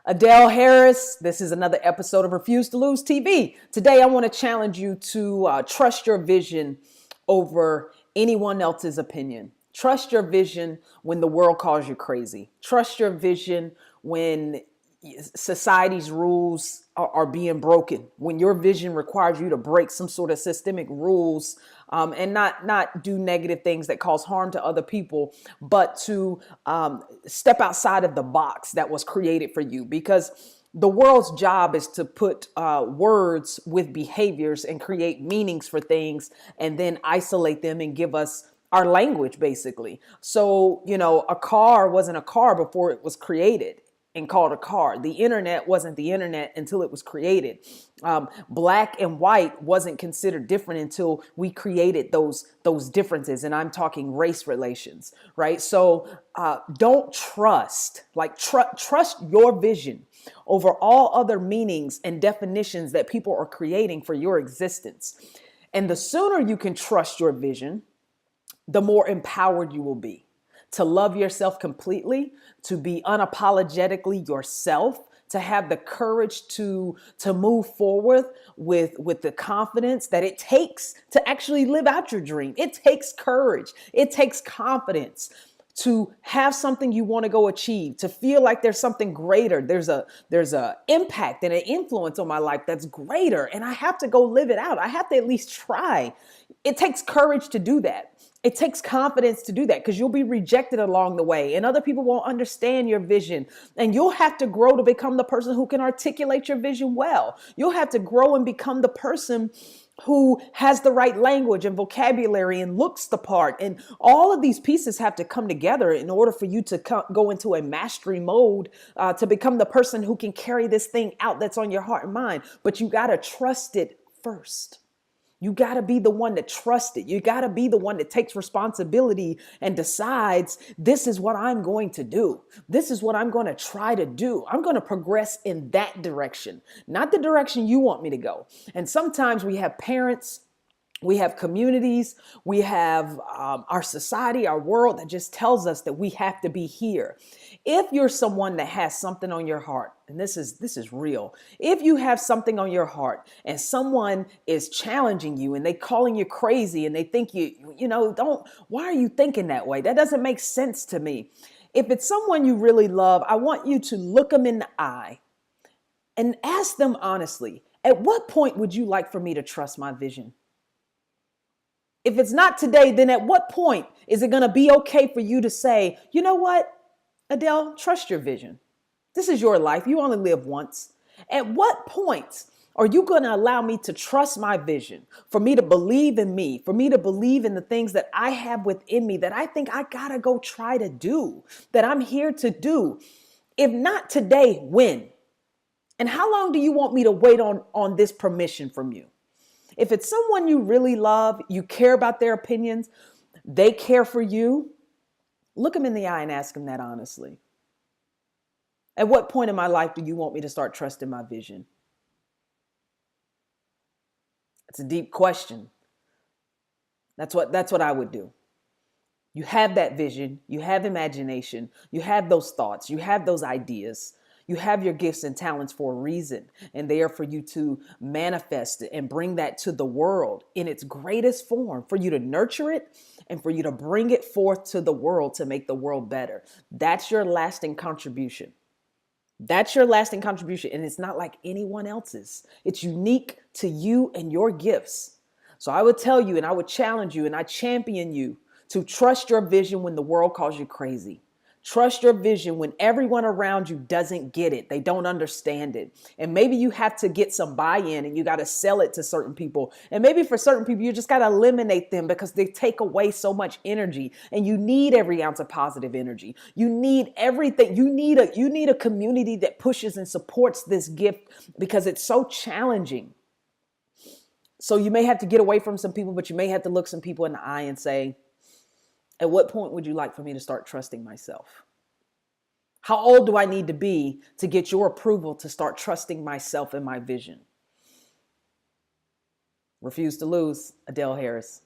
Adell Harris. This is another episode of Refuse to Lose TV. Today, I want to challenge you to trust your vision over anyone else's opinion. Trust your vision when the world calls you crazy. Trust your vision when society's rules are being broken, when your vision requires you to break some sort of systemic rules, and not do negative things that cause harm to other people, but to step outside of the box that was created for you. Because the world's job is to put words with behaviors and create meanings for things and then isolate them and give us our language, basically. So, a car wasn't a car before it was created and called a car. The internet wasn't the internet until it was created. Black and white wasn't considered different until we created those differences. And I'm talking race relations, right? So don't trust your vision over all other meanings and definitions that people are creating for your existence. And the sooner you can trust your vision, the more empowered you will be to love yourself completely, to be unapologetically yourself, to have the courage to move forward with the confidence that it takes to actually live out your dream. It takes courage. It takes confidence to have something you want to go achieve, to feel like there's something greater. There's a impact and an influence on my life that's greater, and I have to go live it out. I have to at least try. It takes courage to do that. It takes confidence to do that, because you'll be rejected along the way and other people won't understand your vision, and you'll have to grow to become the person who can articulate your vision well. You'll have to grow and become the person who has the right language and vocabulary and looks the part. And all of these pieces have to come together in order for you to go into a mastery mode, to become the person who can carry this thing out that's on your heart and mind. But you got to trust it first. You got to be the one that trusts it. You got to be the one that takes responsibility and decides, this is what I'm going to do. This is what I'm going to try to do. I'm going to progress in that direction, not the direction you want me to go. And sometimes we have parents, we have communities, we have our society, our world that just tells us that we have to be here. If you're someone that has something on your heart, and this is real, if you have something on your heart and someone is challenging you and they calling you crazy and they think why are you thinking that way? That doesn't make sense to me. If it's someone you really love, I want you to look them in the eye and ask them honestly, at what point would you like for me to trust my vision? If it's not today, then at what point is it going to be okay for you to say, you know what, Adell, trust your vision. This is your life. You only live once. At what point are you going to allow me to trust my vision, for me to believe in me, for me to believe in the things that I have within me that I think I got to go try to do, that I'm here to do? If not today, when? And how long do you want me to wait on this permission from you? If it's someone you really love, you care about their opinions, they care for you, look them in the eye and ask them that honestly. At what point in my life do you want me to start trusting my vision? It's a deep question. That's what I would do. You have that vision, you have imagination, you have those thoughts, you have those ideas. You have your gifts and talents for a reason, and they are for you to manifest it and bring that to the world in its greatest form, for you to nurture it and for you to bring it forth to the world to make the world better. That's your lasting contribution. That's your lasting contribution, and it's not like anyone else's. It's unique to you and your gifts. So I would tell you, and I would challenge you, and I champion you to trust your vision when the world calls you crazy. Trust your vision when everyone around you doesn't get it. They don't understand it. And maybe you have to get some buy-in and you got to sell it to certain people. And maybe for certain people, you just got to eliminate them because they take away so much energy, and you need every ounce of positive energy. You need everything. You need a community that pushes and supports this gift because it's so challenging. So you may have to get away from some people, but you may have to look some people in the eye and say, at what point would you like for me to start trusting myself? How old do I need to be to get your approval to start trusting myself and my vision? Refuse to lose. Adell Harris.